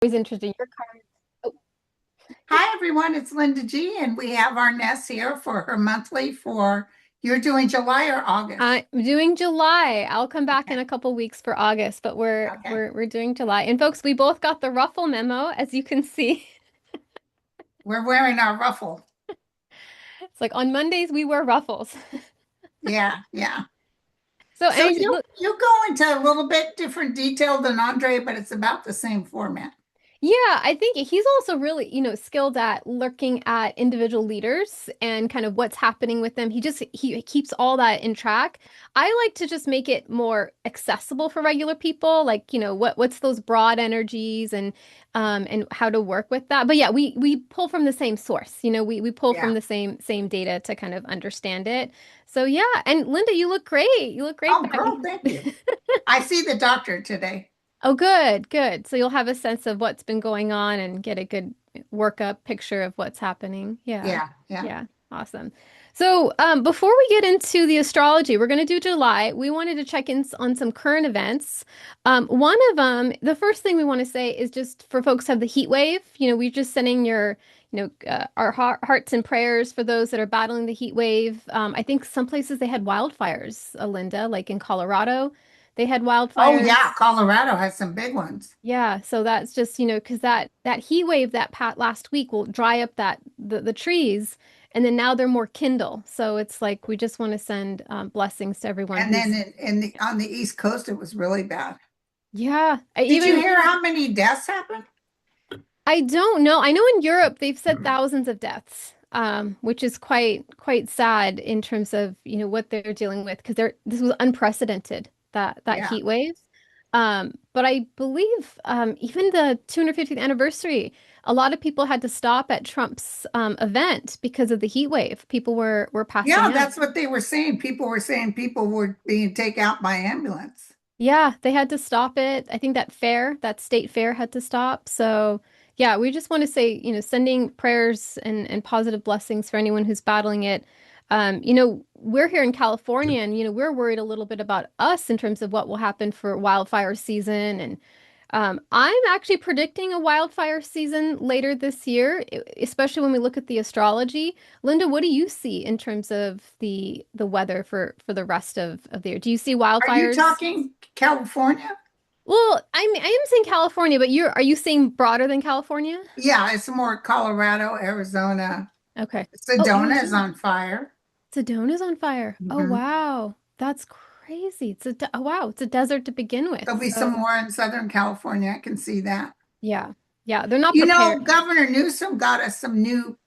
Always interesting. Your card. Oh, Hi, everyone. It's Linda G, and we have our Ness here for her monthly for you're doing July or August. I'm doing July. I'll come back Okay. in a couple weeks for August, but we're Okay. we're we're doing July. And folks, we both got the ruffle memo, as you can see. We're wearing our ruffle. It's like on Mondays we wear ruffles. Yeah, yeah. So, So and you look, you go into a little bit different detail than Andre, but it's about the same format. yeah, I think he's also really, skilled at looking at individual leaders and kind of what's happening with them. He keeps all that in track. I like to just make it more accessible for regular people, like, what's those broad energies and how to work with that. But yeah, we pull from the same source. We pull from Yeah. the same data to kind of understand it. So yeah, and Linda, you look great. You look great Oh, back. girl, thank you. I see the doctor today. Oh, good, good. So you'll have a sense of what's been going on and get a good workup picture of what's happening. Yeah. Yeah, yeah. Yeah. Awesome. So, before we get into the astrology, we're going to do July. We wanted to check in on some current events. One of them, the first thing we want to say is just for folks who have the heat wave. We're just sending our hearts and prayers for those that are battling the heat wave. I think some places they had wildfires, Linda, like in Colorado, they had Oh, yeah. wildfires. Colorado has some big ones. Yeah, so that's just, because that heat wave that pat last week will dry up the trees, and then now they're more kindle. So it's like we just want to send blessings to everyone And then who's on the East Coast, it was really bad. yeah. I Did you even hear how many deaths happened? I don't know. I know in Europe they've said thousands of deaths, which is quite sad in terms of what they're dealing with because this was unprecedented that Yeah. heat wave. But I believe even the 250th anniversary, a lot of people had to stop at Trump's event because of the heat wave. People were Yeah, passing out. that's what they were saying. People were saying people were being taken out by ambulance. Yeah, they had to stop it. I think that state fair had to stop. So, yeah, we just want to say, sending prayers and positive blessings for anyone who's battling it. We're here in California and, we're worried a little bit about us in terms of what will happen for wildfire season. And I'm actually predicting a wildfire season later this year, especially when we look at the astrology. Linda, what do you see in terms of the weather for the rest of the year? Do you see Are you wildfires? talking California? Well, I am saying California, but are you saying broader than California? Yeah, it's more Colorado, Arizona. Okay. Oh, Sedona is Arizona. on fire. Sedona's on fire. Oh, Mhm. wow. That's crazy. Oh, wow. It's a desert to begin with. There'll be some So, more in Southern California. I can see that. yeah. Yeah, they're not You prepared. know, Governor Newsom got us some new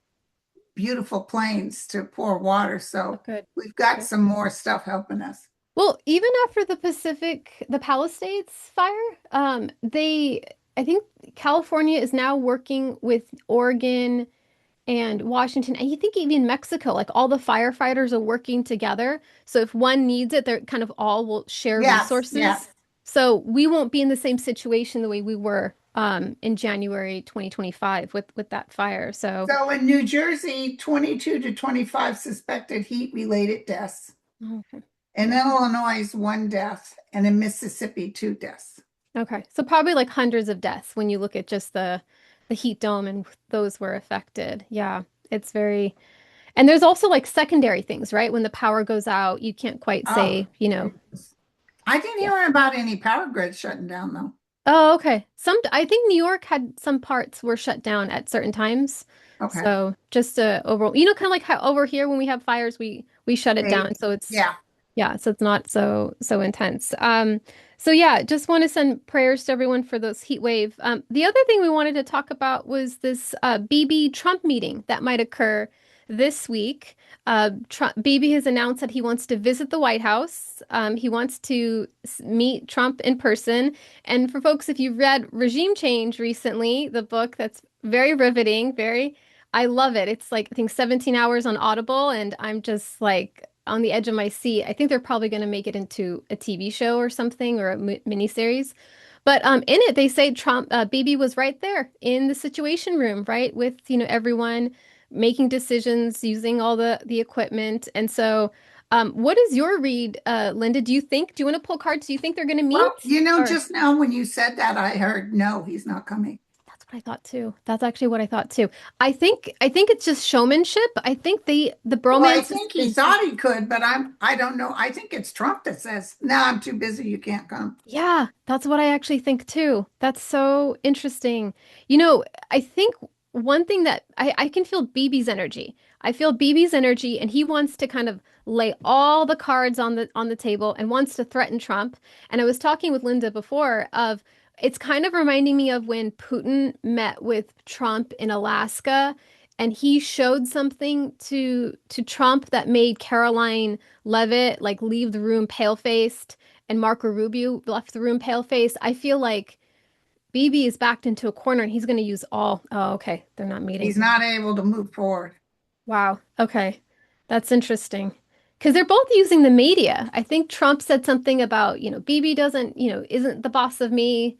beautiful planes to pour water, Oh, so good. we've got Good. some more stuff helping us. Well, even after the Palisades fire, I think California is now working with Oregon and Washington, and you think even Mexico, like all the firefighters are working together. So if one needs it, they're kind of all will share Yes, yes. resources. So we won't be in the same situation the way we were in January 2025 with that fire. So, So in New Jersey, 22 to 25 suspected heat-related deaths. okay. In Yeah. Illinois, one death, and in Mississippi, two deaths. Okay. So probably like hundreds of deaths when you look at just the heat dome and those were affected. Yeah. It's very, and there's also like secondary things, right? When the power goes out, you can't quite Oh, say. goodness. I didn't Yeah. hear about any power grids shutting down, though. Oh, okay. I think New York had some parts were shut down at certain times. Okay. So just overall, kind of like how over here when we have fires, we shut it They, down. So it's yeah. yeah, so it's not so intense. So yeah, just want to send prayers to everyone for those heat wave. The other thing we wanted to talk about was this BB Trump meeting that might occur this week. BB has announced that he wants to visit the White House. He wants to meet Trump in person. And for folks, if you've read Regime Change recently, the book that's very riveting, I love it. It's like I think 17 hours on Audible, and I'm just like on the edge of my seat. I think they're probably going to make it into a TV show or something or a miniseries. But in it, they say BB was right there in the Situation Room, right, with everyone making decisions, using all the equipment. And so, what is your read, Linda? Do you want to pull cards? Do you think they're going to Well, meet? you know, Or just now when you said that, I heard no, he's not coming. I thought too. That's actually what I thought too. I think it's just showmanship. I think the Well, I bromance think he is thought he could, but I don't know. I think it's Trump that says, "No, I'm too busy. You can't come." yeah, that's what I actually think too. That's so interesting. You know, I think one thing that I can feel BB's energy. I feel BB's energy, and he wants to kind of lay all the cards on the table and wants to threaten Trump. And I was talking with Linda before of it's kind of reminding me of when Putin met with Trump in Alaska, and he showed something to Trump that made Caroline Levitt like leave the room pale-faced and Marco Rubio left the room pale-faced. I feel like BB is backed into a corner and he's going to use all. Oh, okay. They're not meeting. He's not able to move forward. Wow. Okay. That's interesting. Because they're both using the media. I think Trump said something about, BB doesn't, isn't the boss of me.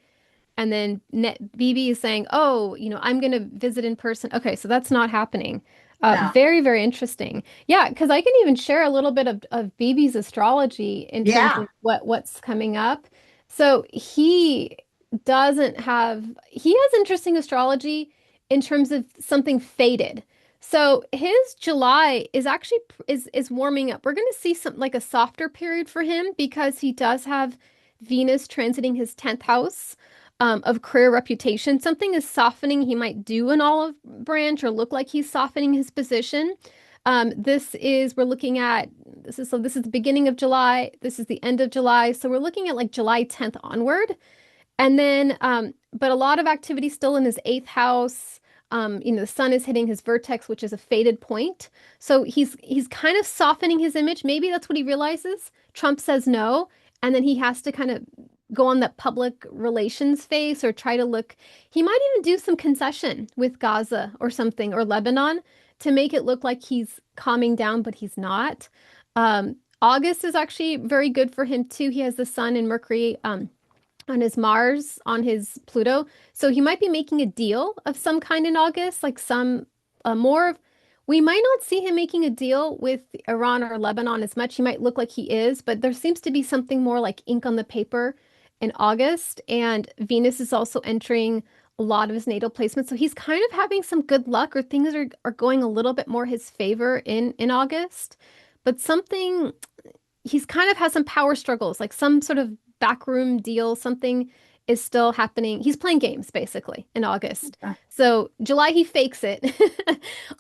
And then BB is saying, oh, I'm going to visit in person. Okay, so that's not happening. No. Very, very interesting. Yeah, because I can even share a little bit of BB's astrology in terms Yeah, of what's coming up. So he has interesting astrology in terms of something fated. So his July is actually is warming up. We're going to see some like a softer period for him because he does have Venus transiting his 10th house of career reputation. Something is softening. He might do an olive branch or look like he's softening his position. We're looking at, this is the beginning of July. This is the end of July. So we're looking at like July 10th onward. And then, but a lot of activity still in his eighth house. The sun is hitting his vertex, which is a fated point. So he's kind of softening his image. Maybe that's what he realizes. Trump says no, and then he has to kind of go on that public relations face or try to look. He might even do some concession with Gaza or something or Lebanon to make it look like he's calming down, but he's not. August is actually very good for him too. He has the sun and Mercury. On his Mars, on his Pluto. So he might be making a deal of some kind in August, like some more of. We might not see him making a deal with Iran or Lebanon as much. He might look like he is, but there seems to be something more like ink on the paper in August. And Venus is also entering a lot of his natal placements. So he's kind of having some good luck or things are going a little bit more his favor in August. But something he's kind of has some power struggles, like some sort of backroom deal, something is still happening. He's playing games basically in August. uh, So July he fakes it.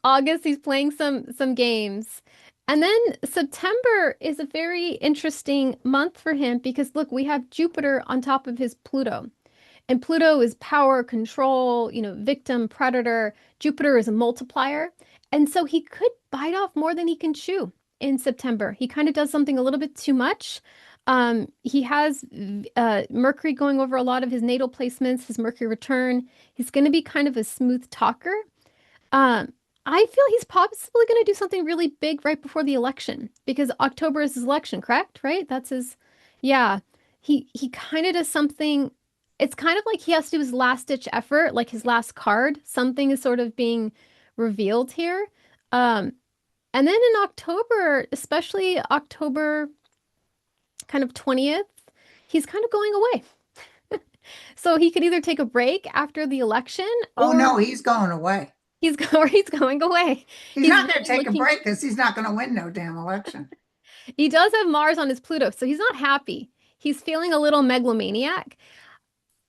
August he's playing some games. And then September is a very interesting month for him because look, we have Jupiter on top of his Pluto. And Pluto is power, control, victim, predator. Jupiter is a multiplier. And so he could bite off more than he can chew in September. He kind of does something a little bit too much. He has Mercury going over a lot of his natal placements, his Mercury return. He's going to be kind of a smooth talker. Um, I feel he's possibly going to do something really big right before the election because October is his election, correct? Right? That's his, yeah. He kind of does something. It's kind of like he has to do his last ditch effort, like his last card. Something is sort of being revealed here. Um, and then in October, especially October kind of 20th, he's kind of going away. So he could either take a break after the election oh or no, he's going away. or he's going away. He's He's not going to really take a looking. break because he's not going to win no damn election. He does have Mars on his Pluto, so he's not happy. He's feeling a little megalomaniac.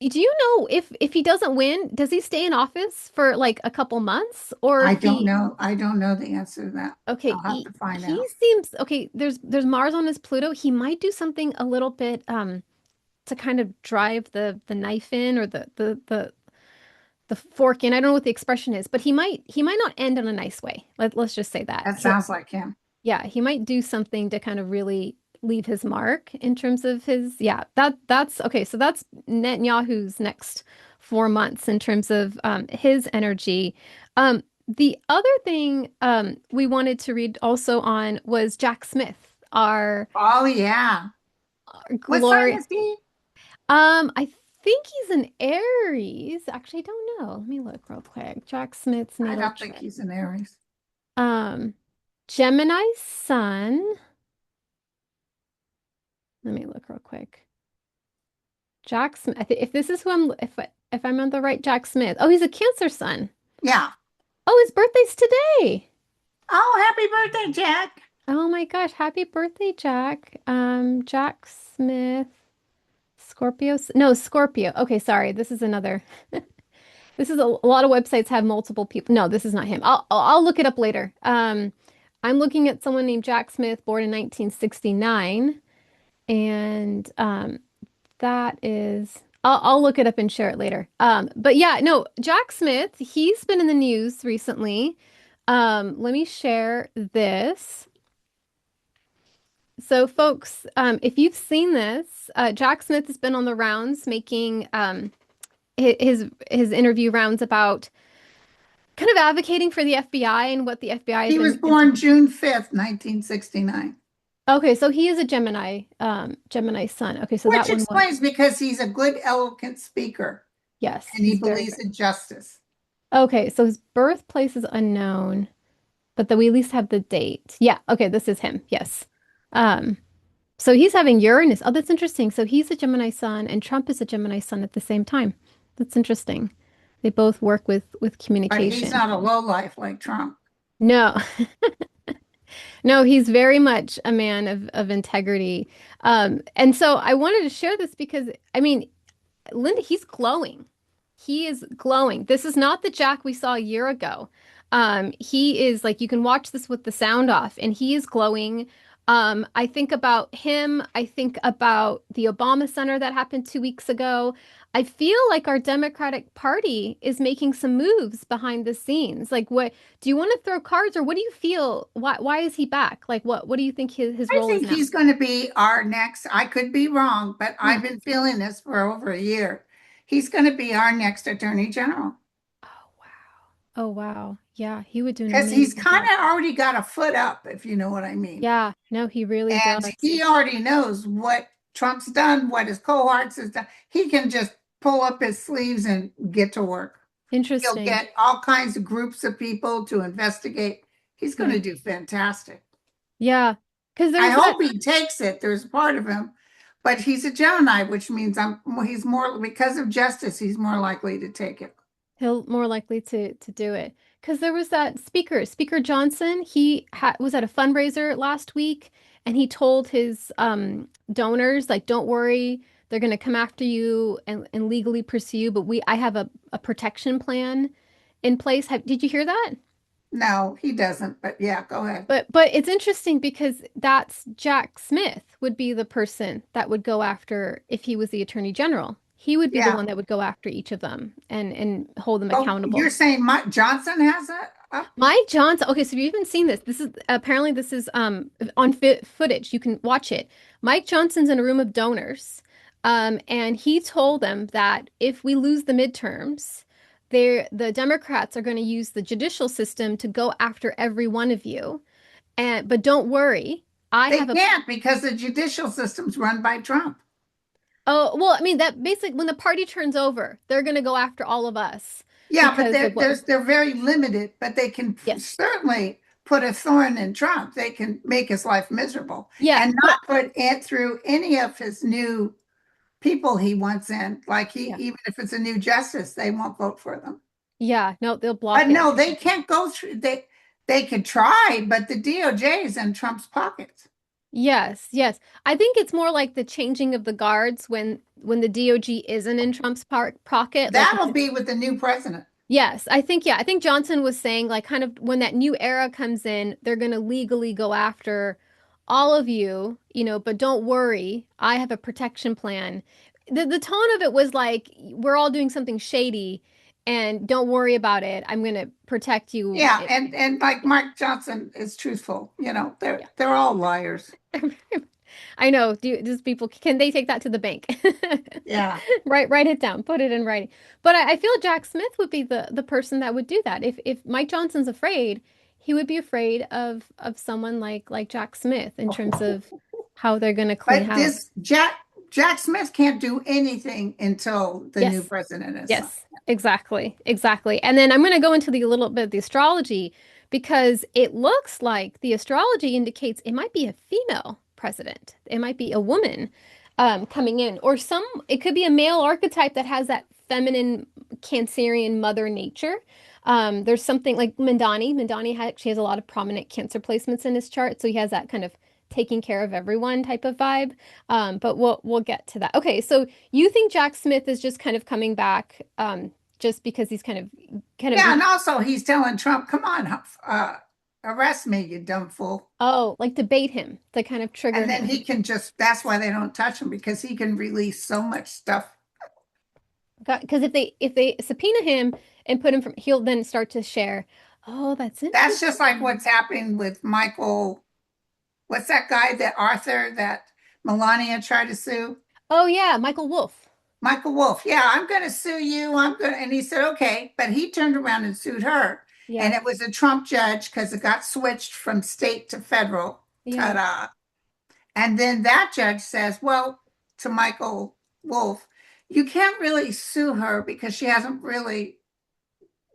Do you know if he doesn't win, does he stay in office for like a couple months or I if don't he know. I don't know the answer to that. okay, I'll have to find he out. seems okay, there's Mars on his Pluto. He might do something a little bit to kind of drive the knife in or the fork in. I don't know what the expression is, but he might not end in a nice way. Let's just say that. That sounds like him. Yeah, he might do something to kind of really leave his mark in terms of his, yeah, that's okay. So that's Netanyahu's next 4 months in terms of his energy. The other thing we wanted to read also on was Jack Smith, Oh yeah. our What sign glory. is he? I think he's an Aries. Actually, I don't know. Let me look real quick. Jack Smith's I natal don't think chart. he's an Aries. Um, Gemini Sun. Let me look real quick. Jack Smith. If this is who I'm, if if I'm on the right Jack Smith. Oh, he's a Cancer sun. Yeah. Oh, his birthday's today. Oh, happy birthday, Jack. Oh my gosh, happy birthday, Jack. Jack Smith, Scorpio. No, Scorpio. Okay, sorry. This is another. This is a lot of websites have multiple people. No, this is not him. I'll look it up later. I'm looking at someone named Jack Smith, born in 1969, and that is. I'll look it up and share it later. But yeah, no, Jack Smith, he's been in the news recently. Let me share this. So, folks, if you've seen this, Jack Smith has been on the rounds making his interview rounds about kind of advocating for the FBI and what the FBI has He was been. born June 5th, 1969, Okay, so he is a Gemini sun. Okay, so which that one was explains because he's a good, eloquent speaker yes, and he he's very believes good. in justice. Okay, so his birthplace is unknown, but that we at least have the date. Yeah, okay, this is him. Yes. Um, so he's having Uranus. Oh, that's interesting. So he's a Gemini sun and Trump is a Gemini sun at the same time. That's interesting. They both work with But he's communication. not a lowlife like Trump. No, no, he's very much a man of integrity. And so I wanted to share this because I mean, Linda, he's glowing. He is glowing. This is not the Jack we saw a year ago. He is like you can watch this with the sound off, and he is glowing. I think about him. I think about the Obama Center that happened 2 weeks ago. I feel like our Democratic Party is making some moves behind the scenes. Like, what do you want to throw cards, or what do you feel? Why is he back? Like, what do you think his I role is think now? he's going to be our next, I could be wrong, but Hmm. I've been feeling this for over a year. He's going to be our next Attorney General Oh wow. Oh wow. Yeah, he would do an because he's amazing kind job. of already got a foot up, if you know what I mean. Yeah, no, he really And does. he already knows what Trump's done, what his cohorts has done. He can just pull up his sleeves and get to work. He'll Interesting. get all kinds of groups of people to investigate. He's going Yeah. to do fantastic. Yeah. Because I there's that hope he takes it. There's a part of him, but he's a Gemini, which means he's more because of justice, he's more likely to take it. he'll more likely to do it. Because there was that Speaker Johnson, was at a fundraiser last week and he told his donors, like, don't worry, they're gonna come after you and legally pursue you, but I have a protection plan in place. Did you hear that? No, he doesn't, but yeah, go ahead. But it's interesting because that's Jack Smith would be the person that would go after if he was the attorney general. He would be the Yeah. one that would go after each of them and hold them Oh, you're accountable. saying Mike Johnson has it up? Mike Johnson. Okay, so if you haven't seen this, this is on footage. You can watch it. Mike Johnson's in a room of donors, and he told them that if we lose the midterms, the Democrats are going to use the judicial system to go after every one of you. And but don't worry, I They have a can't because the judicial system's run by Trump. oh well, I mean that basically when the party turns over, they're going to go after all of us Yeah, but because of what they're very limited, but they can yes. certainly put a thorn in Trump. They can make his life miserable Yeah, and but not put it through any of his new people he wants in. Like yeah. even if it's a new justice, they won't vote for them. Yeah, no, they'll But block it. no, they can't go through. They could try, but the DOJ is in Trump's pockets. Yes, yes. I think it's more like the changing of the guards when the DOG isn't in Trump's pocket. Like That'll be with the new president. yes, I think Johnson was saying like kind of when that new era comes in, they're going to legally go after all of you, but don't worry, I have a protection plan. The tone of it was like we're all doing something shady and don't worry about it. I'm going to protect you. Yeah, and like Mike Johnson is truthful. Yeah. They're all liars. I know. Does people can they take that to the bank? Yeah. Write it down, put it in writing. But I feel Jack Smith would be the person that would do that. If Mike Johnson's afraid, he would be afraid of someone like Jack Smith in terms of how they're going to clean But house. this Jack Smith can't do anything until the new Yes. president is signed. Yes, exactly, exactly. And then I'm going to go into the a little bit of the astrology because it looks like the astrology indicates it might be a female president. It might be a woman coming in, or it could be a male archetype that has that feminine Cancerian mother nature. There's something like Mindani. Mindani actually has a lot of prominent Cancer placements in his chart, so he has that kind of taking care of everyone type of vibe. But we'll get to that. Okay, so you think Jack Smith is just kind of coming back, just because he's kind of Yeah, and also he's telling Trump, "Come on, arrest me, you dumb fool." oh, like debate him to kind of trigger And then him. he can just, that's why they don't touch him because he can release so much stuff. Because if they subpoena him and put him from, he'll then start to share. Oh, that's That's just like interesting. what's happening with Michael. What's that guy, that Arthur, that Melania tried to sue? Oh yeah, Michael Wolff. Michael Wolf. Yeah, I'm going to sue you. I'm going to, and he said, okay. But he turned around and sued her. And Yeah, it was a Trump judge because it got switched from state to federal. yeah, Ta-da. And then that judge says, well, to Michael Wolf, you can't really sue her because she hasn't really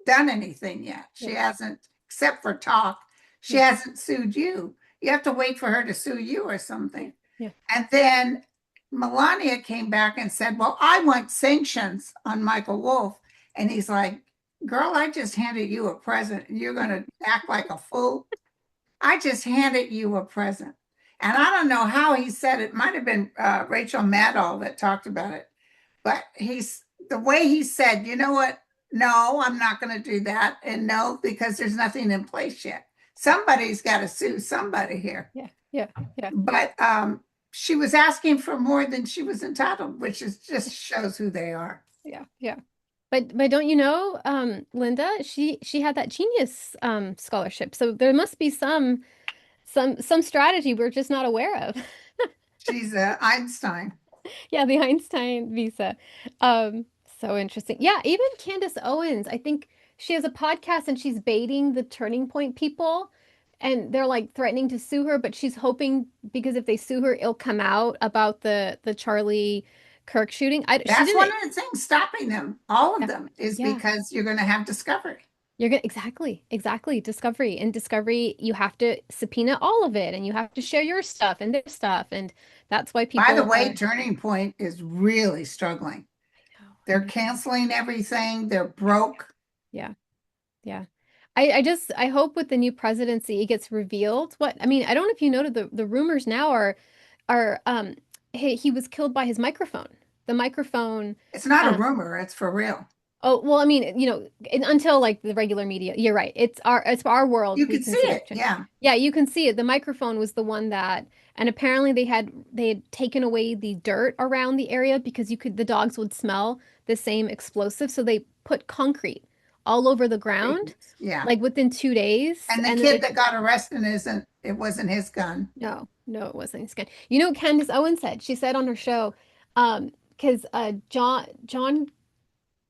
done anything yet. She yeah, hasn't, except for talk, she yeah, hasn't sued you. You have to wait for her to sue you or yeah, something. yeah, And then Melania came back and said, well, I want sanctions on Michael Wolf. And he's like, girl, I just handed you a present and you're going to act like a fool. I just handed you a present. And I don't know how he said it. Might have been Rachel Maddow that talked about it. But he's the way he said, you know what? No, I'm not going to do that. And no, because there's nothing in place yet. Somebody's got to sue somebody here. yeah, yeah, yeah, But she was asking for more than she was entitled, which is just shows who they are. yeah, yeah. But don't you know, Linda, she had that genius scholarship. So there must be some strategy we're just not aware of. She's Einstein. Yeah, the Einstein visa. Um, so interesting. Yeah, even Candace Owens, I think she has a podcast and she's baiting the Turning Point people, and they're like threatening to sue her, but she's hoping because if they sue her, it'll come out about the Charlie Kirk shooting. She That's one didn't. of the things stopping them, all of Yeah, them, is yeah. because you're going to have discovery. You're gonna exactly Discovery. And Discovery, you have to subpoena all of it, and you have to share your stuff and their stuff, and that's why By the people way, are. Turning Point is really struggling. I They're know. canceling everything. They're broke. Yeah. Yeah. I hope with the new presidency it gets revealed. What I mean, I don't know if you noted the rumors now are he was killed by his microphone. The microphone It's not a um rumor, it's for real. oh well I mean, until like the regular media. You're right. It's our world You we can can see see it. it. Yeah. Yeah, you can see it. The microphone was the one that and apparently they had taken away the dirt around the area because the dogs would smell the same explosive, so they put concrete all over the ground Yeah. like within 2 days. And the And then kid that got arrested isn't, it wasn't his gun. no, no, it wasn't his skin. You know what Candace Owens said? She said on her show, because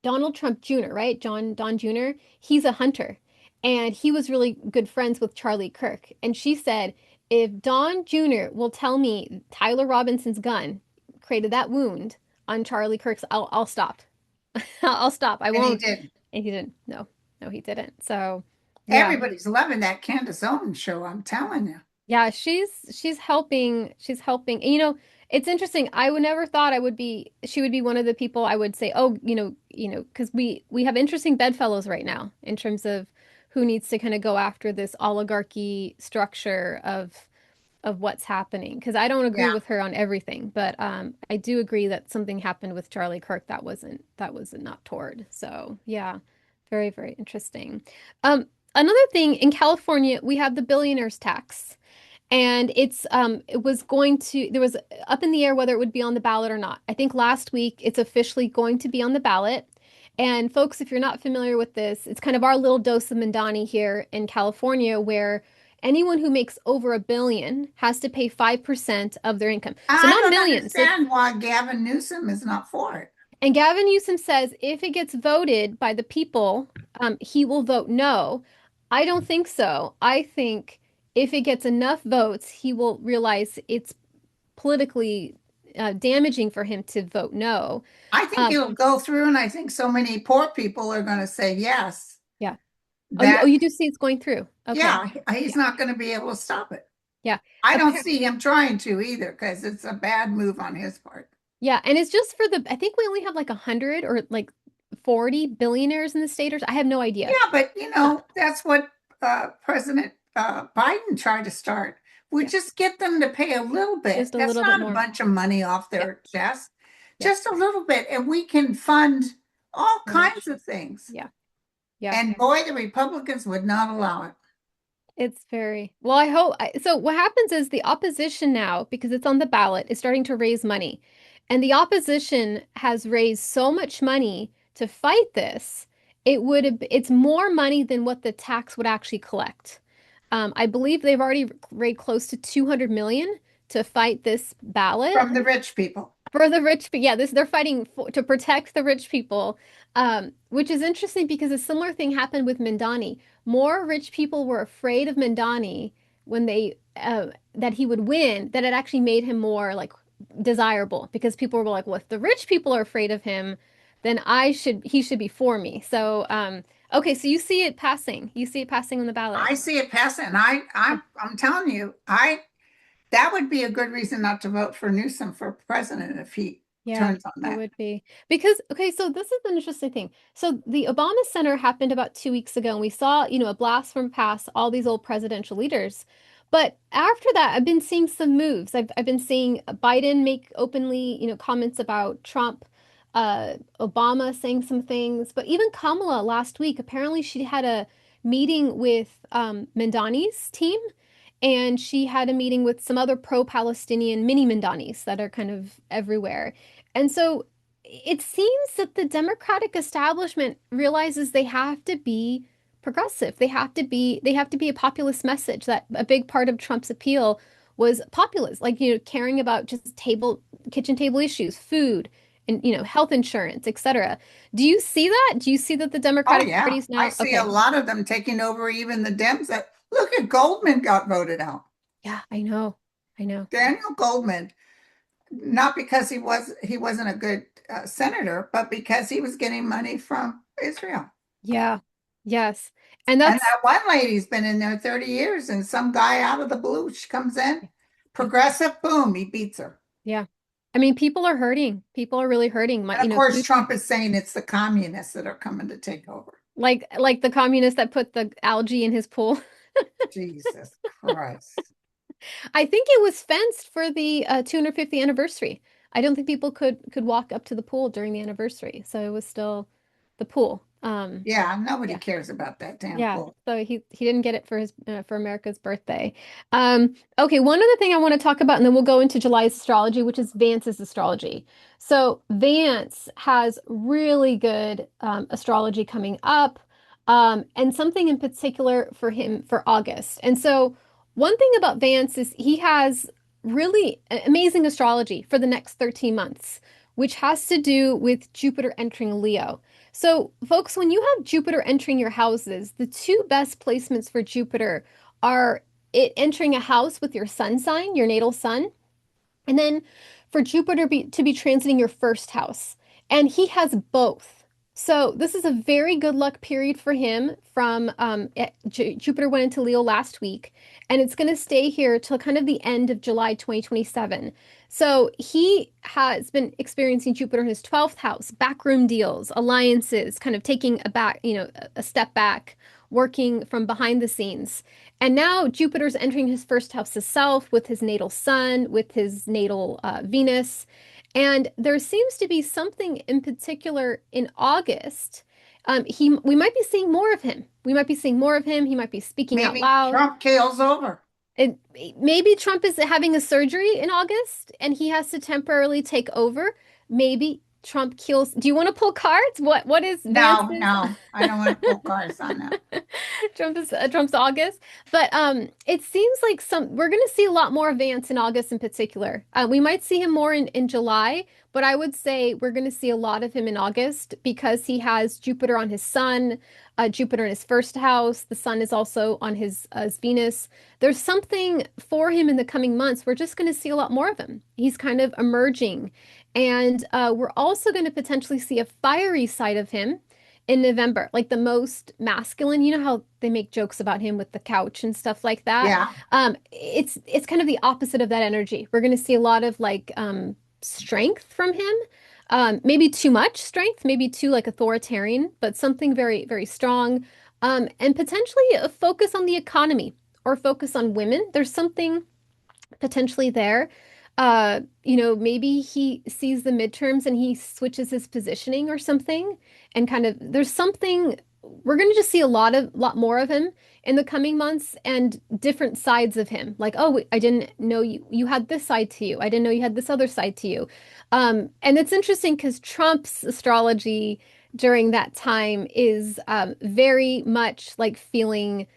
Donald Trump Jr., right? Don Jr., he's a hunter. And he was really good friends with Charlie Kirk. And she said, if Don Jr. will tell me Tyler Robinson's gun created that wound on Charlie Kirk's, I'll stop. I'll stop. I And he won't. did. And he didn't. No, no, he didn't. So, yeah. Everybody's loving that Candace Owens show, I'm telling you. Yeah, she's helping. She's helping. It's interesting. I would never thought she would be one of the people I would say, oh, because we have interesting bedfellows right now in terms of who needs to kind of go after this oligarchy structure of what's happening. Because I don't agree Yeah. with her on everything, but I do agree that something happened with Charlie Kirk that wasn't not toward. So yeah, very, very interesting. Another thing in California, we have the billionaires tax. And it was going to, there was up in the air whether it would be on the ballot or not. I think last week it's officially going to be on the ballot. And folks, if you're not familiar with this, it's kind of our little dose of Mandani here in California, where anyone who makes over 1 billion has to pay 5% of their income. So I not don't millions. understand why Gavin Newsom is not for it. And Gavin Newsom says if it gets voted by the people, he will vote no. I don't think so. I think if it gets enough votes, he will realize it's politically damaging for him to vote no. I think Um, it'll go through, and I think so many poor people are going to say yes. yeah. Oh, you, oh, That, you do see it's going through. Okay. yeah, he's Yeah. not going to be able to stop it. Yeah. I don't Appar see him trying to either because it's a bad move on his part. yeah. And it's just for I think we only have like 100 or like 40 billionaires in the state, or I have no idea. Yeah, but that's what President Biden tried to start. We Yeah, just get them to pay a little bit. just a That's little bit not a more. bunch of money off Yep, their chest, yep. just a little bit, and we can fund all So much. kinds of things. Yeah, yeah. And boy, the Republicans would not allow it. It's very well. So. What happens is the opposition now, because it's on the ballot, is starting to raise money, and the opposition has raised so much money to fight this. It's more money than what the tax would actually collect. I believe they've already raised close to 200 million to fight this ballot From the rich people. for the rich. But yeah, this they're fighting to protect the rich people, which is interesting because a similar thing happened with Mindani. More rich people were afraid of Mindani when they that he would win, that it actually made him more like desirable because people were like, well, if the rich people are afraid of him, then he should be for me. So okay, so you see it passing. You see it passing on the ballot. I see it passing, and Yeah. I'm telling you, I that would be a good reason not to vote for Newsom for president if he Yeah, turns on it that. would be. Because, okay, so this is an interesting thing. So the Obama Center happened about 2 weeks ago, and we saw, a blast from past, all these old presidential leaders. But after that, I've been seeing some moves. I've been seeing Biden make openly, comments about Trump, Obama saying some things. But even Kamala last week, apparently she had a meeting with Mandani's team, and she had a meeting with some other pro-Palestinian mini Mandanis that are kind of everywhere. And so it seems that the Democratic establishment realizes they have to be progressive. They have to be a populist message. That a big part of Trump's appeal was populist, like, caring about just kitchen table issues, food, and health insurance, etc. Do you see that? Do you see that the Oh Democratic yeah, Party's I now see a okay? lot of them taking over, even the Dems. That look at Goldman got voted out. Yeah, I know. I know. Daniel Goldman, not because he wasn't a good senator, but because he was getting money from Israel. Yeah. Yes. And And that's that one lady's been in there 30 years, and some guy out of the blue, she comes in, yeah. progressive, boom, he beats her. Yeah. I mean, people are hurting. People are really hurting. And of course, Food, Trump is saying it's the communists that are coming to take over. like the communist that put the algae in his pool. Jesus Christ. I think it was fenced for the 250th anniversary. I don't think people could walk up to the pool during the anniversary, so it was still the pool. Yeah, nobody Yeah. cares about that damn Yeah, pool. so he didn't get it for his for America's birthday. Okay, one other thing I want to talk about, and then we'll go into July's astrology, which is Vance's astrology. So Vance has really good astrology coming up, and something in particular for him for August. And so one thing about Vance is he has really amazing astrology for the next 13 months, which has to do with Jupiter entering Leo. So, folks, when you have Jupiter entering your houses, the two best placements for Jupiter are it entering a house with your sun sign, your natal sun, and then for Jupiter to be transiting your first house. And he has both. So this is a very good luck period for him from Jupiter went into Leo last week, and it's going to stay here till kind of the end of July 2027. So he has been experiencing Jupiter in his 12th house, backroom deals, alliances, kind of taking a step back, working from behind the scenes. And now Jupiter's entering his first house itself with his natal sun, with his natal Venus. And there seems to be something in particular in August. We might be seeing more of him. We might be seeing more of him. He might be speaking out Maybe loud. Trump kills over. It, Maybe Trump is having a surgery in August and he has to temporarily take over. Maybe Trump kills. Do you want to pull cards? What is No, Vance's? no, I don't want to pull cars on that. Trump's August, but it seems like we're going to see a lot more of Vance in August in particular. We might see him more in July, but I would say we're going to see a lot of him in August because he has Jupiter on his sun, Jupiter in his first house. The sun is also on his Venus. There's something for him in the coming months. We're just going to see a lot more of him. He's kind of emerging, and we're also going to potentially see a fiery side of him in November, like the most masculine. You know how they make jokes about him with the couch and stuff like that. Yeah, It's kind of the opposite of that energy. We're going to see a lot of like strength from him. Maybe too much strength, maybe too like authoritarian, but something very, very strong. And potentially a focus on the economy or focus on women. There's something potentially there. Maybe he sees the midterms and he switches his positioning or something, and kind of there's something we're going to just see lot more of him in the coming months and different sides of him. Like, oh, I didn't know you had this side to you. I didn't know you had this other side to you. And it's interesting because Trump's astrology during that time is very much like feeling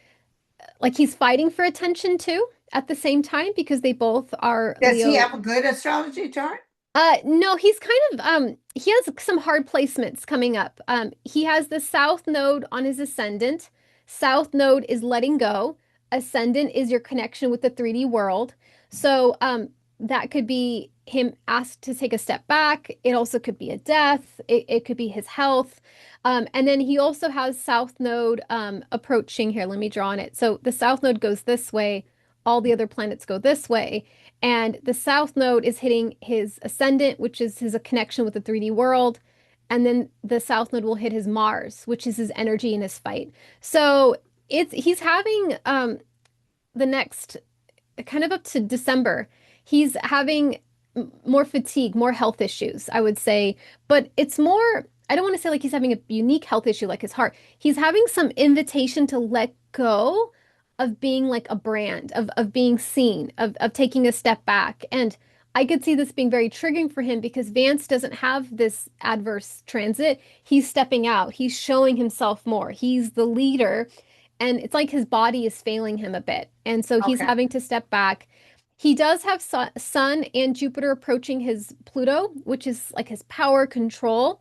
like he's fighting for attention too at the same time because they both are Does he Leo. have a good astrology chart? No, he's kind of he has some hard placements coming up. He has the South Node on his ascendant. South Node is letting go. Ascendant is your connection with the 3D world. So that could be him asked to take a step back. It also could be a death. It could be his health. And then he also has South Node approaching here. Let me draw on it. So the South Node goes this way. All the other planets go this way. And the South Node is hitting his ascendant, which is his connection with the 3D world. And then the South Node will hit his Mars, which is his energy and his fight. So he's having the next kind of up to December, he's having more fatigue, more health issues, I would say. But it's more, I don't want to say like he's having a unique health issue like his heart. He's having some invitation to let go of being like a brand, of being seen, of taking a step back. And I could see this being very triggering for him because Vance doesn't have this adverse transit. He's stepping out, he's showing himself more. He's the leader, and it's like his body is failing him a bit. And so he's Okay. having to step back. He does have Sun and Jupiter approaching his Pluto, which is like his power control.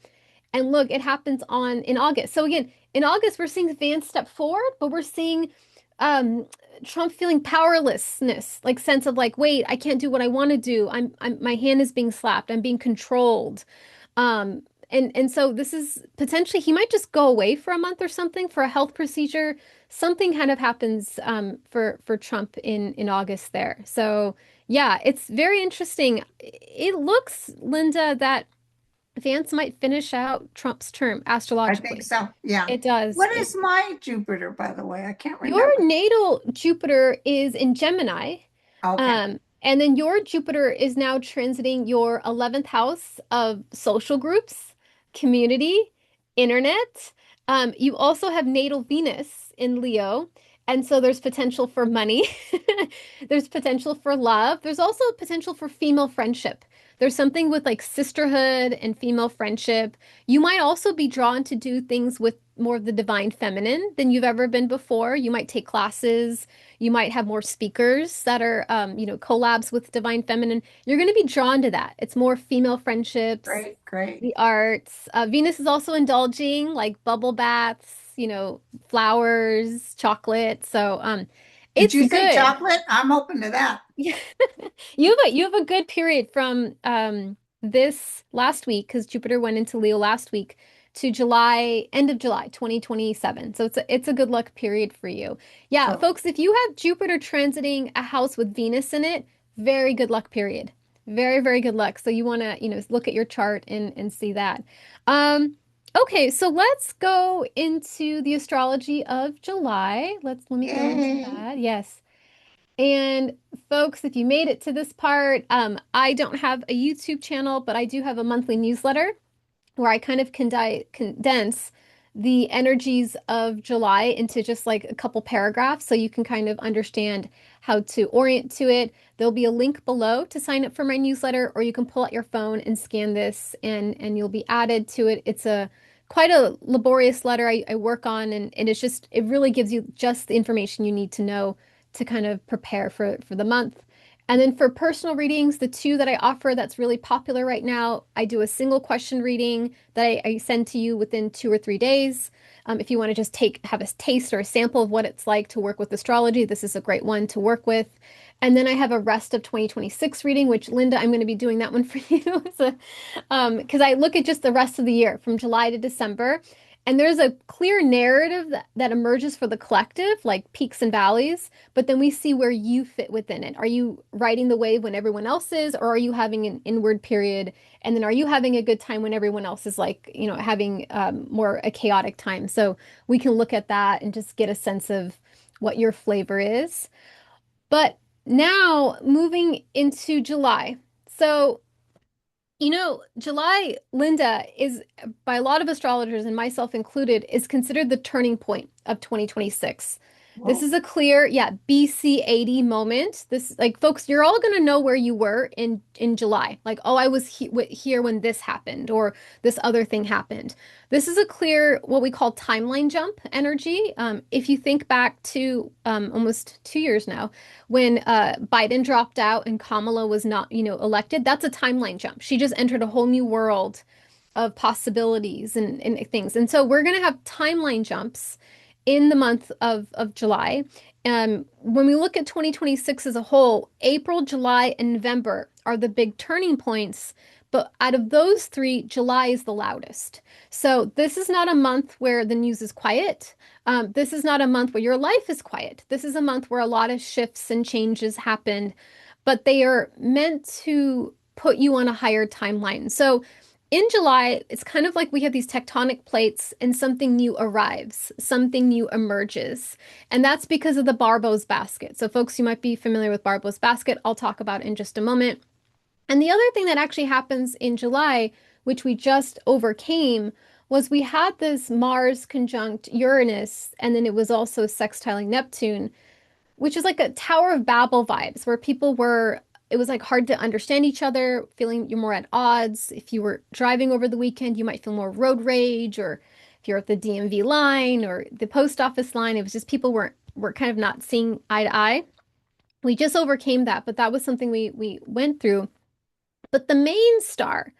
And look, it happens on in August. So again, in August, we're seeing Vance step forward, but we're seeing um Trump feeling powerlessness, like sense of like, wait, I can't do what I want to do. My hand is being slapped. I'm being controlled. And so this is potentially he might just go away for a month or something for a health procedure. Something kind of happens for Trump in August there. So yeah, it's very interesting. It looks, Linda, that Vance might finish out Trump's term I think astrologically. so. Yeah. It does. What is my Jupiter, by the way? I can't Your remember. natal Jupiter is in Gemini. Okay. And then your Jupiter is now transiting your 11th house of social groups, community, internet. You also have natal Venus in Leo. And so there's potential for money. There's potential for love. There's also potential for female friendship. There's something with like sisterhood and female friendship. You might also be drawn to do things with more of the divine feminine than you've ever been before. You might take classes. You might have more speakers that are, collabs with divine feminine. You're going to be drawn to that. It's more female friendships, Great. Great. the arts. Venus is also indulging, like bubble baths, flowers, chocolate. So, Did it's you say good. chocolate? I'm open to that. You have a good period from this last week because Jupiter went into Leo last week to July, end of July 2027. So it's a good luck period for you. Yeah, So, folks, if you have Jupiter transiting a house with Venus in it, very good luck period. Very, very good luck. So you want to, look at your chart and see that. Okay, so let's go into the astrology of July. Let me go into yay. that. Yes. And folks, if you made it to this part, I don't have a YouTube channel, but I do have a monthly newsletter where I kind of condense the energies of July into just like a couple paragraphs so you can kind of understand how to orient to it. There'll be a link below to sign up for my newsletter, or you can pull out your phone and scan this and you'll be added to it. It's a quite a laborious letter I work on, and it really gives you just the information you need to know to kind of prepare for the month. And then for personal readings, the two that I offer that's really popular right now, I do a single question reading that I send to you within 2 or 3 days. If you want to just have a taste or a sample of what it's like to work with astrology, this is a great one to work with. And then I have a rest of 2026 reading, which Linda, I'm going to be doing that one for you. So, because I look at just the rest of the year from July to December. And there's a clear narrative that emerges for the collective, like peaks and valleys, but then we see where you fit within it. Are you riding the wave when everyone else is, or are you having an inward period? And then are you having a good time when everyone else is like, having more a chaotic time? So we can look at that and just get a sense of what your flavor is. But now moving into July. So July, Linda, is by a lot of astrologers and myself included, is considered the turning point of 2026. This Whoa. is a clear, yeah, BC 80 moment. This, like, folks, you're all going to know where you were in July. Like, oh, I was here when this happened or this other thing happened. This is a clear, what we call timeline jump energy. If you think back to almost 2 years now, when Biden dropped out and Kamala was not, elected, that's a timeline jump. She just entered a whole new world of possibilities and things. And so we're going to have timeline jumps in the month of July. When we look at 2026 as a whole, April, July, and November are the big turning points. But out of those three, July is the loudest. So this is not a month where the news is quiet. This is not a month where your life is quiet. This is a month where a lot of shifts and changes happen, but they are meant to put you on a higher timeline. So in July, it's kind of like we have these tectonic plates and something new arrives, something new emerges. And that's because of the Barbault basket. So, folks, you might be familiar with Barbault's basket. I'll talk about it in just a moment. And the other thing that actually happens in July, which we just overcame, was we had this Mars conjunct Uranus, and then it was also sextiling Neptune, which is like a Tower of Babel vibes, where it was like hard to understand each other, feeling you're more at odds. If you were driving over the weekend, you might feel more road rage, or if you're at the DMV line or the post office line, it was just people were kind of not seeing eye to eye. We just overcame that, but that was something we went through. But the main star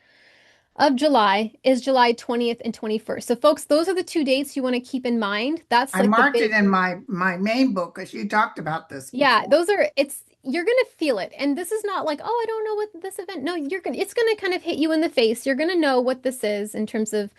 of July is July 20th and 21st. So folks, those are the two dates you want to keep in mind. That's I like the marked it big. in my main book because you talked about this Yeah, before. those are it's you're gonna feel it. And this is not like, oh, I don't know what this event. No, it's gonna kind of hit you in the face. You're gonna know what this is in terms of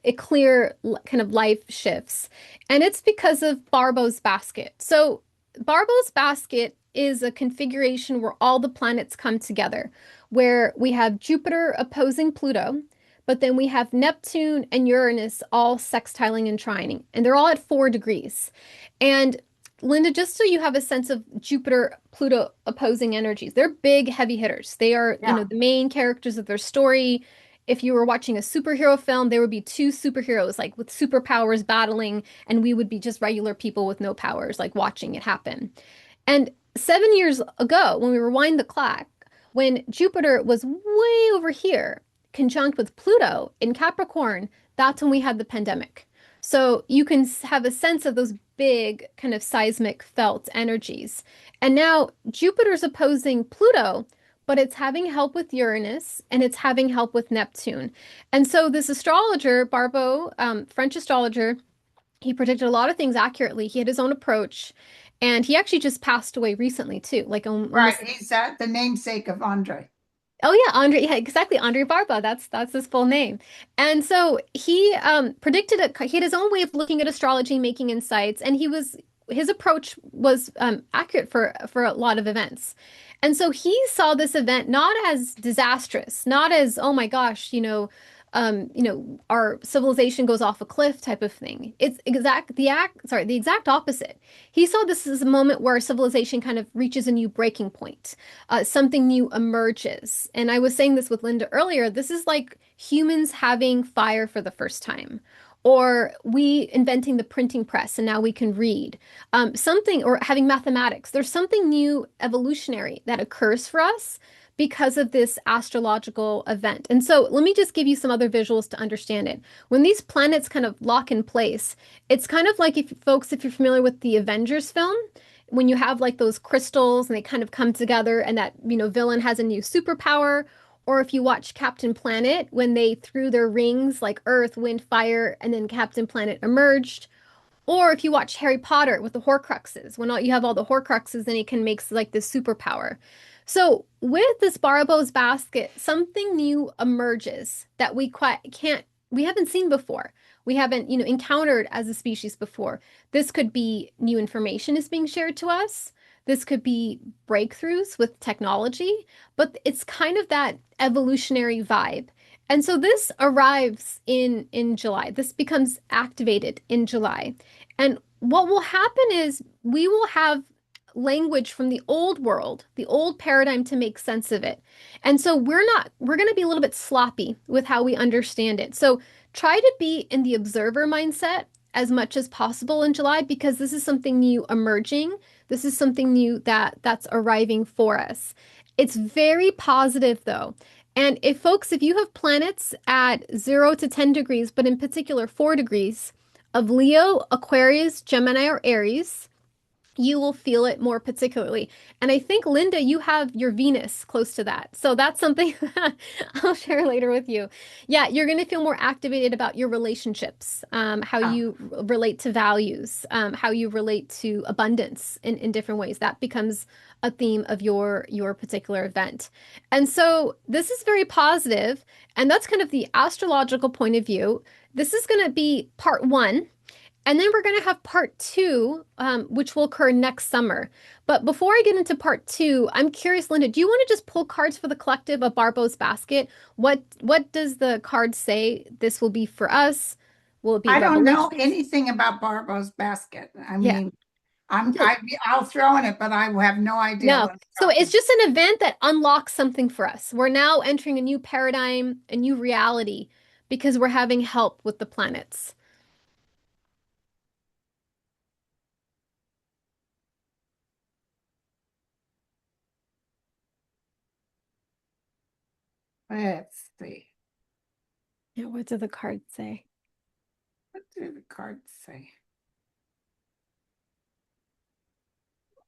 a clear kind of life shifts. And it's because of Barbault's basket. So Barbault's basket is a configuration where all the planets come together, where we have Jupiter opposing Pluto, but then we have Neptune and Uranus all sextiling and trining, and they're all at 4 degrees. And Linda, just so you have a sense of Jupiter, Pluto opposing energies, they're big, heavy hitters. They are, Yeah. the main characters of their story. If you were watching a superhero film, there would be two superheroes, like with superpowers battling, and we would be just regular people with no powers, like watching it happen. And 7 years ago, when we rewind the clock, when Jupiter was way over here, conjunct with Pluto in Capricorn, that's when we had the pandemic. So you can have a sense of those big kind of seismic felt energies. And now Jupiter's opposing Pluto, but it's having help with Uranus and it's having help with Neptune. And so this astrologer, Barbault, French astrologer, he predicted a lot of things accurately. He had his own approach, and he actually just passed away recently too, like Right. almost. He's the namesake of Andre. Oh yeah, Andre. Yeah, exactly. Andre Barba. That's his full name. And so he predicted it. He had his own way of looking at astrology, making insights, and his approach was accurate for a lot of events. And so he saw this event not as disastrous, not as, oh my gosh, our civilization goes off a cliff type of thing. It's the exact opposite. He saw this as a moment where civilization kind of reaches a new breaking point. Something new emerges. And I was saying this with Linda earlier. This is like humans having fire for the first time, or we inventing the printing press and now we can read. Something, or having mathematics. There's something new evolutionary that occurs for us because of this astrological event. And so let me just give you some other visuals to understand it. When these planets kind of lock in place, it's kind of like, if you're familiar with the Avengers film, when you have like those crystals and they kind of come together and that, villain has a new superpower. Or if you watch Captain Planet, when they threw their rings like Earth, Wind, Fire, and then Captain Planet emerged. Or if you watch Harry Potter with the Horcruxes, when you have all the Horcruxes, then he can make like this superpower. So with this Barbault's basket, something new emerges that we haven't seen before. we haven't, encountered as a species before. This could be new information is being shared to us. This could be breakthroughs with technology, but it's kind of that evolutionary vibe. And so this arrives in July. This becomes activated in July. And what will happen is we will have language from the old world, the old paradigm to make sense of it. And so we're going to be a little bit sloppy with how we understand it. So try to be in the observer mindset as much as possible in July because this is something new emerging. This is something new that's arriving for us. It's very positive though. And if you have planets at 0 to 10 degrees, but in particular 4 degrees of Leo, Aquarius, Gemini, or Aries, you will feel it more particularly. And I think, Linda, you have your Venus close to that. So that's something that I'll share later with you. Yeah, you're going to feel more activated about your relationships, how Oh, you relate to values, how you relate to abundance in different ways. That becomes a theme of your particular event. And so this is very positive, and that's kind of the astrological point of view. This is going to be part one. And then we're going to have part two, which will occur next summer. But before I get into part two, I'm curious, Linda, do you want to just pull cards for the collective of Barbault's Basket? What does the card say this will be for us? Will it be I don't know revelations? anything about Barbault's Basket. I Yeah. mean, I'll throw in it, but I have no idea No. what it's So it's talking. just an event that unlocks something for us. We're now entering a new paradigm, a new reality, because we're having help with the planets. Let's see. Yeah, what do the cards say? What do the cards say?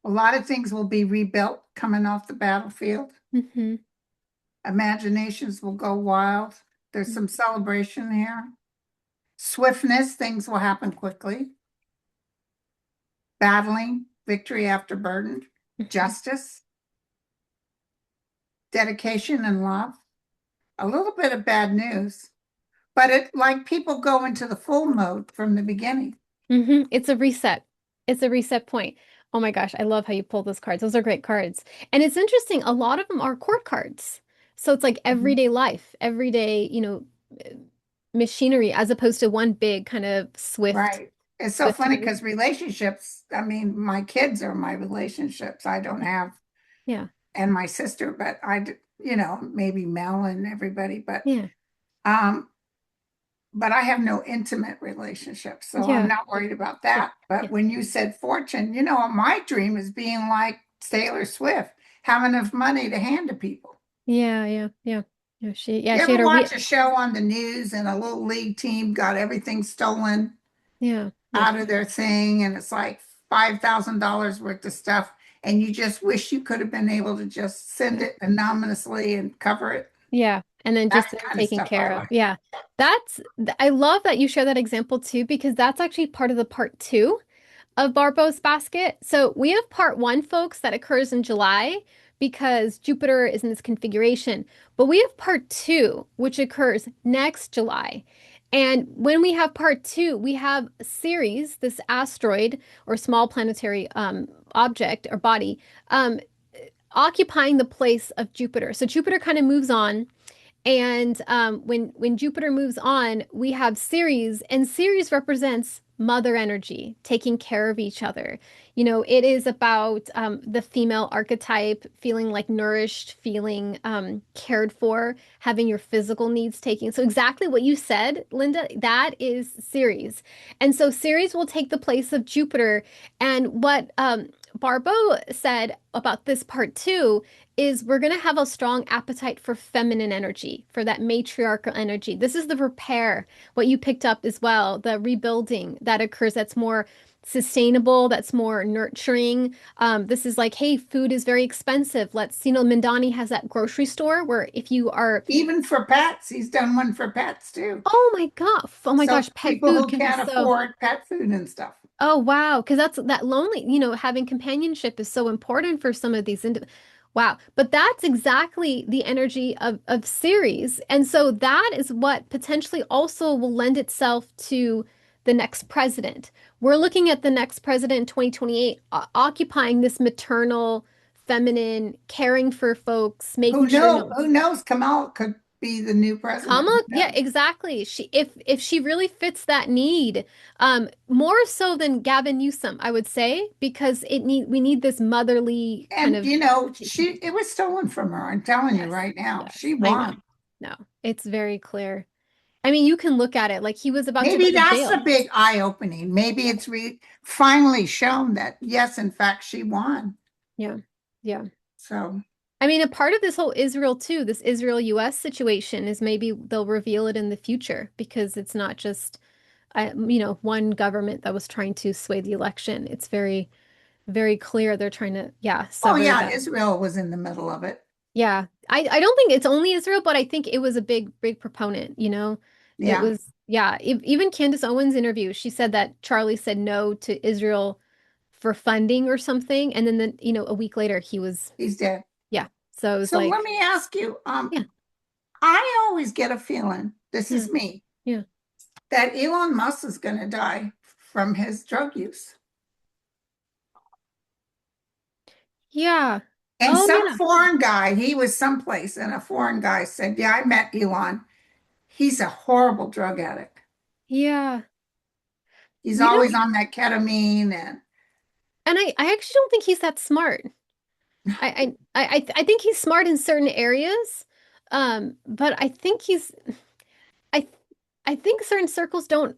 A lot of things will be rebuilt coming off the battlefield. Mm-hmm. Imaginations will go wild. There's some celebration here. Swiftness, things will happen quickly. Battling, victory after burden. Mm-hmm. Justice, dedication, and love. A little bit of bad news, but it like people go into the full mode from the beginning. It's a reset. It's a reset point. Oh my gosh, I love how you pull those cards. Those are great cards. And it's interesting, a lot of them are court cards. So it's like Mhm. everyday life, everyday, uh, machinery, as opposed to one big kind of swift, Right. It's so swift funny move. because relationships, I mean, my kids are my relationships. I don't have, Yeah. and my sister, but maybe Mel and everybody, Yeah. um, but I have no intimate relationships, so I'm Yeah. not worried about Yeah. that. Yeah. But when you said fortune, my dream is being like Taylor Swift, having enough money to hand to people. Yeah. Yeah. Yeah. Yeah, You she ever had a watch a show on the news and a little league team got everything stolen yeah. Yeah. out of their thing and it's like $5,000 worth of stuff and you just wish you could have been able to just send Yeah. it anonymously and cover it? Yeah. And then That's just the kind of taken stuff I care of. like. Yeah. I love that you share that example too, because that's actually part of the part two of Barbault's Basket. So we have part one, folks, that occurs in July because Jupiter is in this configuration. But we have part two, which occurs next July. And when we have part two, we have Ceres, this asteroid or small planetary object or body, occupying the place of Jupiter. So Jupiter kind of moves on, and when Jupiter moves on, we have Ceres, and Ceres represents mother energy, taking care of each other. It is about the female archetype, feeling like nourished, feeling cared for, having your physical needs taken. So exactly what you said, Linda, that is Ceres. And so Ceres will take the place of Jupiter. And what Barbault said about this part two is we're going to have a strong appetite for feminine energy, for that matriarchal energy. This is the repair, what you picked up as well, the rebuilding that occurs that's more sustainable, that's more nurturing. This is like, hey, food is very expensive. Mindani has that grocery store where if you are, Even for pets, he's done one for pets too. oh my So gosh, pet people food who can be can't so, afford pet food and stuff. oh wow, because that's that lonely, having companionship is so important for some of these. Wow. But that's exactly the energy of Ceres. And so that is what potentially also will lend itself to the next president. We're looking at the next president in 2028 occupying this maternal, feminine, caring for folks, making sure no Who knows? Kamala could be the new president. Who Kama, yeah, knows? exactly. She if she really fits that need, more so than Gavin Newsom, I would say, because it need we need this motherly kind And of it was stolen from her. I'm telling you yes, right now, yes, she I know. won. No, it's very clear. I mean, you can look at it like he was about to go Maybe to that's the jail. big eye opening. Maybe it's finally shown that yes, in fact, she won. Yeah, yeah. So, I mean, a part of this whole Israel too, this Israel-US situation is maybe they'll reveal it in the future because it's not just one government that was trying to sway the election. It's very very clear they're trying to, yeah, oh sever yeah, that. Israel was in the middle of it. Yeah. I don't think it's only Israel, but I think it was a big proponent, It Yeah, was, yeah. Even Candace Owens' interview, she said that Charlie said no to Israel for funding or something. And then, a week later, he was, he's dead. yeah. So it was So let like, me ask you, yeah, I always get a feeling, this yeah, is me, yeah, that Elon Musk is going to die from his drug use. yeah. And Oh, some yeah, foreign guy, he was someplace, and a foreign guy said, yeah, I met Elon. He's a horrible drug addict. yeah. He's You know, always on that ketamine and and I actually don't think he's that smart. I think he's smart in certain areas. But I think I I think certain circles don't,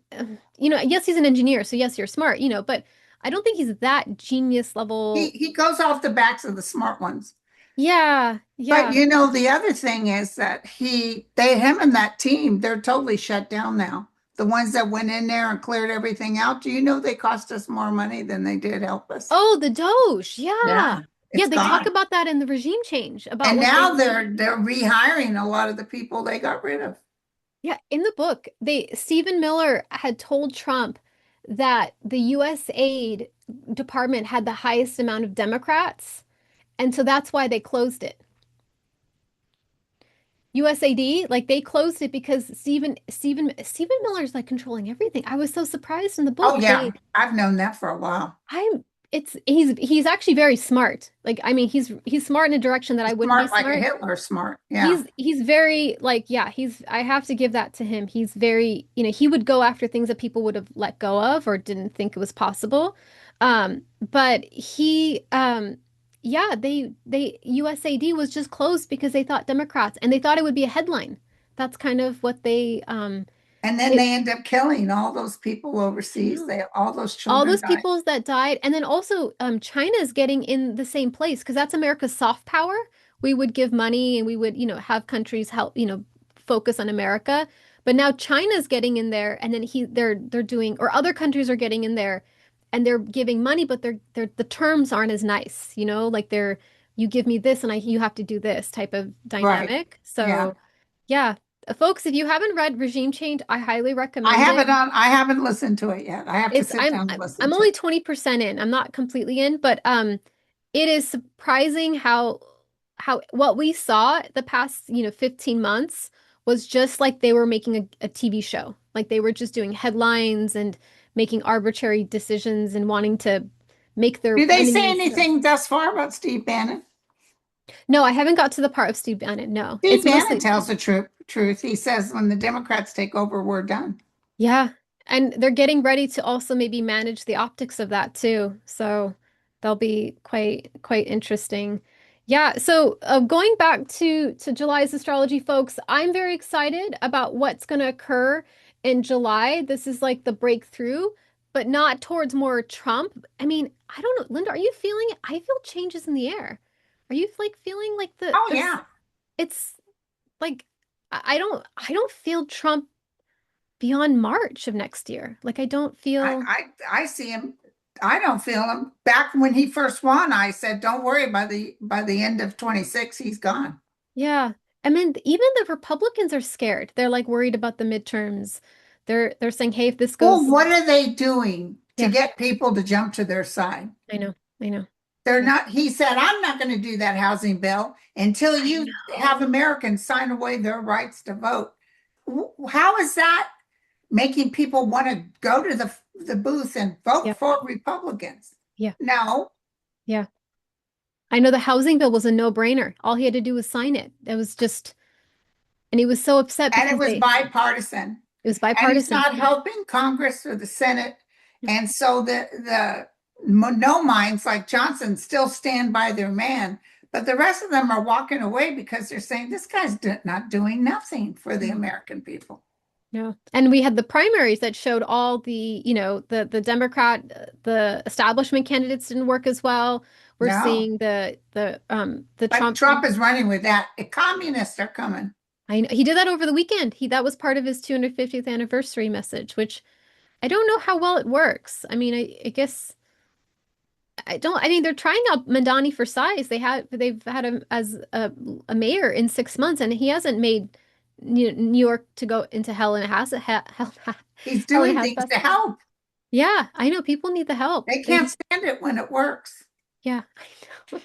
yes, he's an engineer, so yes, you're smart, but I don't think he's that genius he level. he goes off the backs of the smart ones. Yeah, But yeah. the other thing is that him and that team, they're totally shut down now. The ones that went in there and cleared everything out, do you know they cost us more money than they did help us? Oh, the Doge. Yeah. Yeah, Yeah, it's they talk gone. about that in the regime change, about And what they now did. they're rehiring a lot of the people they got rid of. Yeah, in the book, Stephen Miller had told Trump that the US aid department had the highest amount of Democrats, and so that's why they closed it. USAD, like they closed it because Stephen Miller's like controlling everything. I was so surprised in the Oh book. yeah, I've known that for a while. I'm it's he's actually very smart. Like I mean he's smart in a direction that I wouldn't be Smart like a smart. Hitler smart. Yeah. He's very like yeah, he's I have to give that to him. He's very, he would go after things that people would have let go of or didn't think it was possible. But yeah, they USAD was just closed because they thought Democrats and they thought it would be a headline. That's kind of what And then it they end up killing all those people I overseas. know. They all those All children those died. peoples that died, and then also China's getting in the same place because that's America's soft power. We would give money and we would, have countries help, focus on America. But now China's getting in there, and then they're doing, or other countries are getting in there, and they're giving money, but they're the terms aren't as nice, like you give me this and you have to do this type of Right. dynamic. Yeah. So yeah, folks, if you haven't read Regime Change, I highly recommend it. I haven't listened to it yet. I have to It's sit down and listen I'm to only it. 20% in. I'm not completely in, but it is surprising how what we saw the past, 15 months was just like they were making a TV show. Like they were just doing headlines and making arbitrary decisions and wanting to make their Do they say enemies. anything thus far about Steve Bannon? No, I haven't got to the part of Steve Bannon. No, Steve it's Bannon mostly tells the truth. He says when the Democrats take over, we're done. yeah. And they're getting ready to also maybe manage the optics of that too. So they'll be quite interesting. Yeah, so going back to July's astrology, folks, I'm very excited about what's going to occur in July. This is like the breakthrough, but not towards more Trump. I mean, I don't know, Linda, are you feeling it? I feel changes in the air. Are you like feeling like Oh yeah. it's like I don't feel Trump beyond March of next year. Like I don't feel, I see him. I don't feel him. Back when he first won, I said, "Don't worry. By the end of 26, he's gone." yeah. I mean, even the Republicans are scared. They're like worried about the midterms. They're saying, hey, if this Well, goes, what are they doing to yeah, get people to jump to their side? I know, I know. They're Yeah. not, he said, I'm not going to do that housing bill until I you have know. Americans sign away their rights to vote. How is that making people want to go to the booth and vote Yeah. for Republicans? Yeah. No. Yeah. I know the housing bill was a no-brainer. All he had to do was sign it. It was just, and he was so upset And it because was bipartisan. it was And he's bipartisan. not helping Congress or the Senate. And so the no minds like Johnson still stand by their man, but the rest of them are walking away because they're saying this guy's not doing nothing for the No. American people. No. And we had the primaries that showed all the, the Democrat, the establishment candidates didn't work as well. We're No, seeing the but Trump. Trump is running with that. The communists are coming. I know he did that over the weekend. That was part of his 250th anniversary message, which I don't know how well it works. I mean, I guess I mean, they're trying out Mandani for size. They've had him as a mayor in 6 months, and he hasn't made New York to go into hell in a hell, He's hell in a doing things handbasket. to help. Yeah, I know people need the help. They can't stand it when it works. Yeah, I know.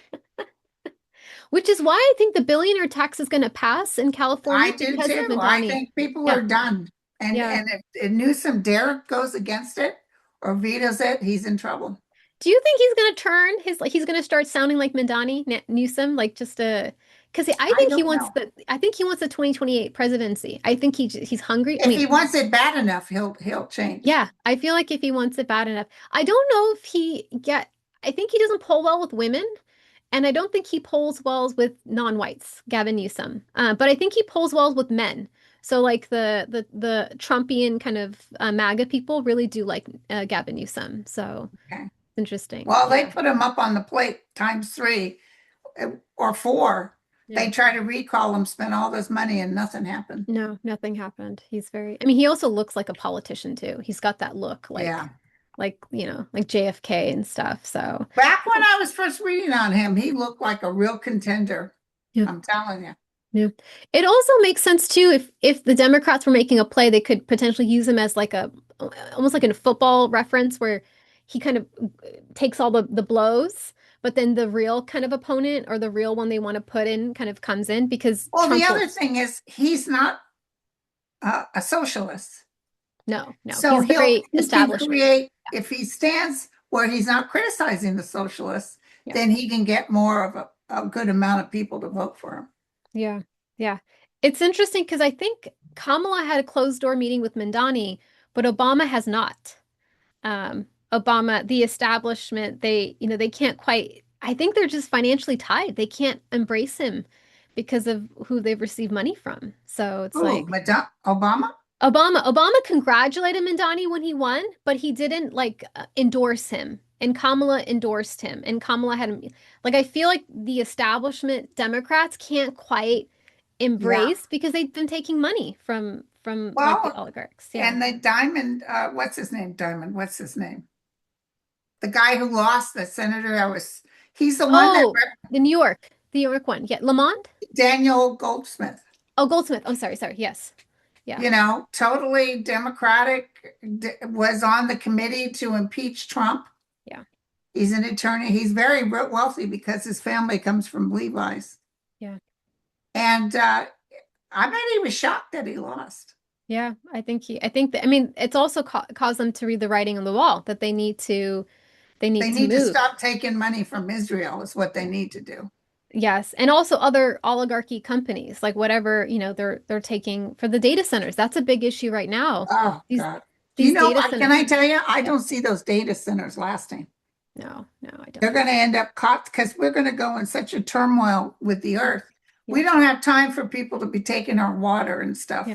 Which is why I think the billionaire tax is going to pass in I California do because of too. I Mandani. think people Yeah, are done. yeah. And if Newsom dare goes against it or vetoes it, he's in trouble. Do you think he's going to turn his like he's going to start sounding like Mandani Newsom, like just a because I don't know. I think he wants the 2028 presidency. I think he's hungry. I If he mean, wants it bad enough, he'll change. yeah, I feel like if he wants it bad enough. I don't know if I think he doesn't poll well with women. And I don't think he polls well with non-whites, Gavin Newsom. But I think he polls well with men. So like the Trumpian kind of MAGA people really do like Gavin Newsom. So Okay. interesting. Well, they Yeah. put him up on the plate times three or four. Yeah. They try to recall him, spend all this money, and nothing happened. No, nothing happened. I mean, he also looks like a politician too. He's got that look Yeah. like JFK and stuff. So Back when I was first reading on him, he looked like a real contender. yeah. I'm telling you. Yeah. It also makes sense too if the Democrats were making a play, they could potentially use him as like a almost like in a football reference where he kind of takes all the blows, but then the real kind of opponent or the real one they want to put in kind of comes in because Well, the Trump other will thing is he's not a socialist. no, So he's very he can establishment. create, if he stands where he's not criticizing the socialists, Yeah. then he can get more of a good amount of people to vote for him. Yeah. Yeah. It's interesting because I think Kamala had a closed door meeting with Mandani, but Obama has not. Obama, the establishment, they can't quite, I think they're just financially tied. They can't embrace him because of who they've received money from. So it's Ooh, like Obama? Obama congratulated Mandani when he won, but he didn't like endorse him. And Kamala endorsed him. And Kamala had like I feel like the establishment Democrats can't quite Yeah. embrace because they've been taking money from like the Well, oligarchs. Yeah. and the Diamond, what's his name? Diamond, what's his name? The guy who lost, the senator he's the one that Oh, the New York one. Yeah, Lamont. Daniel Goldsmith, Oh, Goldsmith. Oh, sorry. Yes. Yeah. totally Democratic, was on the committee to impeach Trump. Yeah. He's an attorney. He's very wealthy because his family comes from Levi's. Yeah. And I bet he was shocked that he lost. Yeah. I think that, I mean, it's also caused them to read the writing on the wall that they They need to need to move. stop taking money from Israel, is what they Yeah. need to do. Yes. And also other oligarchy companies, like whatever, they're taking for the data centers. That's a big issue right now. Oh, These God. these data Can centers. I tell you, I Yeah. don't see those data centers lasting. No, I They're don't. going to end up caught because we're going to go in such a turmoil with the earth. We Yeah. don't have time for people to be taking our water and Yeah. stuff.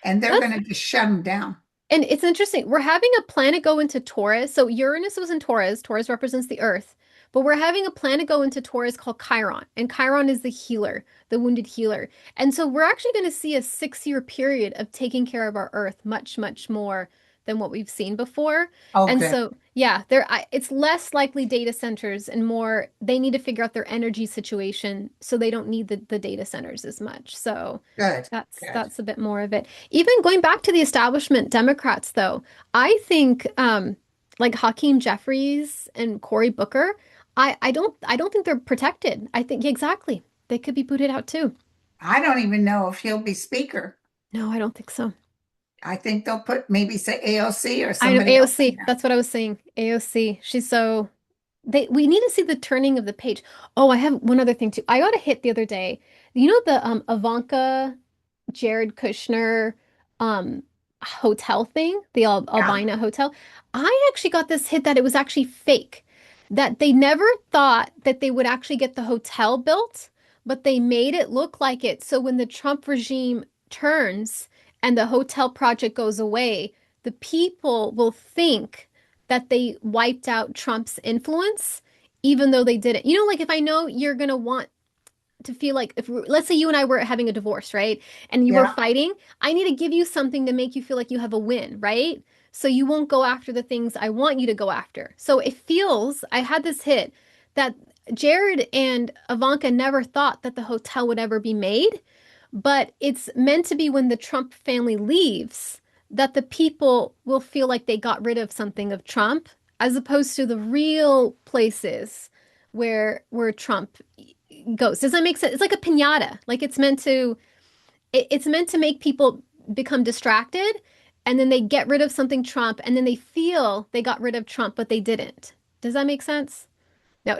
And they're That's going to just shut them down. And it's interesting. We're having a planet go into Taurus. So Uranus was in Taurus. Taurus represents the earth. But we're having a planet go into Taurus called Chiron. And Chiron is the healer, the wounded healer. And so we're actually going to see a 6 year period of taking care of our earth much, much more than what we've seen before. Oh, And good. so, yeah, it's less likely data centers and more they need to figure out their energy situation so they don't need the data centers as much. So Good. Good. that's a bit more of it. Even going back to the establishment Democrats, though, I think like Hakeem Jeffries and Cory Booker, I don't think they're protected. I think yeah, exactly. They could be booted out too. I don't even know if he'll be speaker. No, I don't think so. I think they'll put maybe say AOC or I know somebody else in AOC. there. That's what I was saying. AOC. She's so we need to see the turning of the page. Oh, I have one other thing too. I got a hit the other day. You know the Ivanka Jared Kushner um hotel thing, the Yeah, Albina hotel. I actually got this hit that it was actually fake. That they never thought that they would actually get the hotel built, but they made it look like it. So when the Trump regime turns and the hotel project goes away, the people will think that they wiped out Trump's influence, even though they didn't. You know, like if I know you're gonna want to feel like if let's say you and I were having a divorce, right? And you were yeah, fighting, I need to give you something to make you feel like you have a win, right? So you won't go after the things I want you to go after. So it feels, I had this hit that Jared and Ivanka never thought that the hotel would ever be made, but it's meant to be when the Trump family leaves that the people will feel like they got rid of something of Trump as opposed to the real places where Trump goes. Does that make sense? It's like a piñata. Like it's meant to make people become distracted and then they get rid of something Trump and then they feel they got rid of Trump, but they didn't. Does that make sense? No.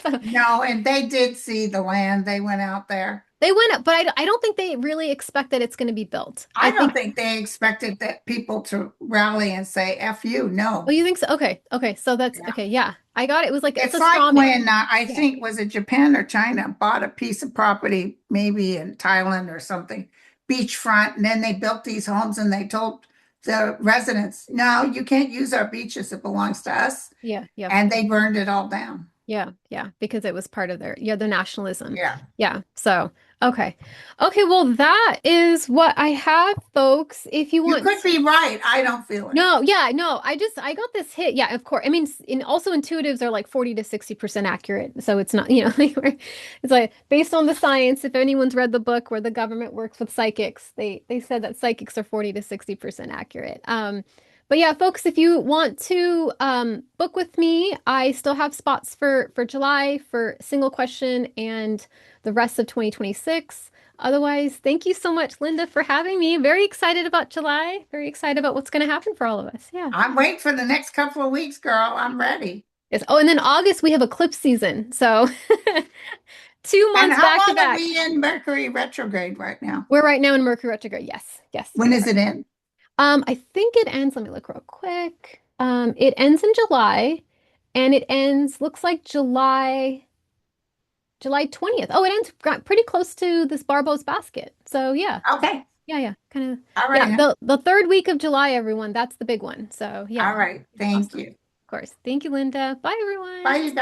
So no, and they did see the land. They went out there. they went up, but I don't think they really expect that it's going to be built. I I don't think, think they expected that people to rally and say F you. oh, No. you think so? Okay. Okay. So that's Yeah. okay. Yeah. I got it. It was like it's It's a like straw man. when I Yeah. think was it Japan or China bought a piece of property, maybe in Thailand or something, beachfront, and then they built these homes and they told the residents, no, you can't use our beaches. It belongs to us. Yeah. Yeah. And they burned it all down. Yeah, yeah, because it was part of their nationalism. Yeah. Yeah. So, okay. Okay, well, that is what I have, folks. If you You want could be right. I don't feel it. no, yeah, no, I got this hit. Yeah, of course. I mean, in also intuitives are like 40 to 60% accurate. So it's not, like it's like based on the science, if anyone's read the book where the government works with psychics, they said that psychics are 40 to 60% accurate. But yeah, folks, if you want to book with me, I still have spots for July for single question and the rest of 2026. Otherwise, thank you so much, Linda, for having me. Very excited about July. Very excited about what's going to happen for all of us. Yeah. I'm waiting for the next couple of weeks, girl. I'm ready. Yes. Oh, and then August we have eclipse season. So 2 months And how back to long are back. we in Mercury retrograde right now? We're right now in Mercury retrograde. Yes. Yes, When we is are. it in? I think it ends, let me look real quick. It ends in July and it ends, looks like July 20th. Oh, it ends pretty close to this Barbault Basket. So yeah. Okay. Yeah, yeah. Kind of All yeah, right. the third week of July, everyone. That's the big one. So yeah. All right. Thank Awesome. you. Of course. Thank you, Linda. Bye, everyone. Bye, you guys.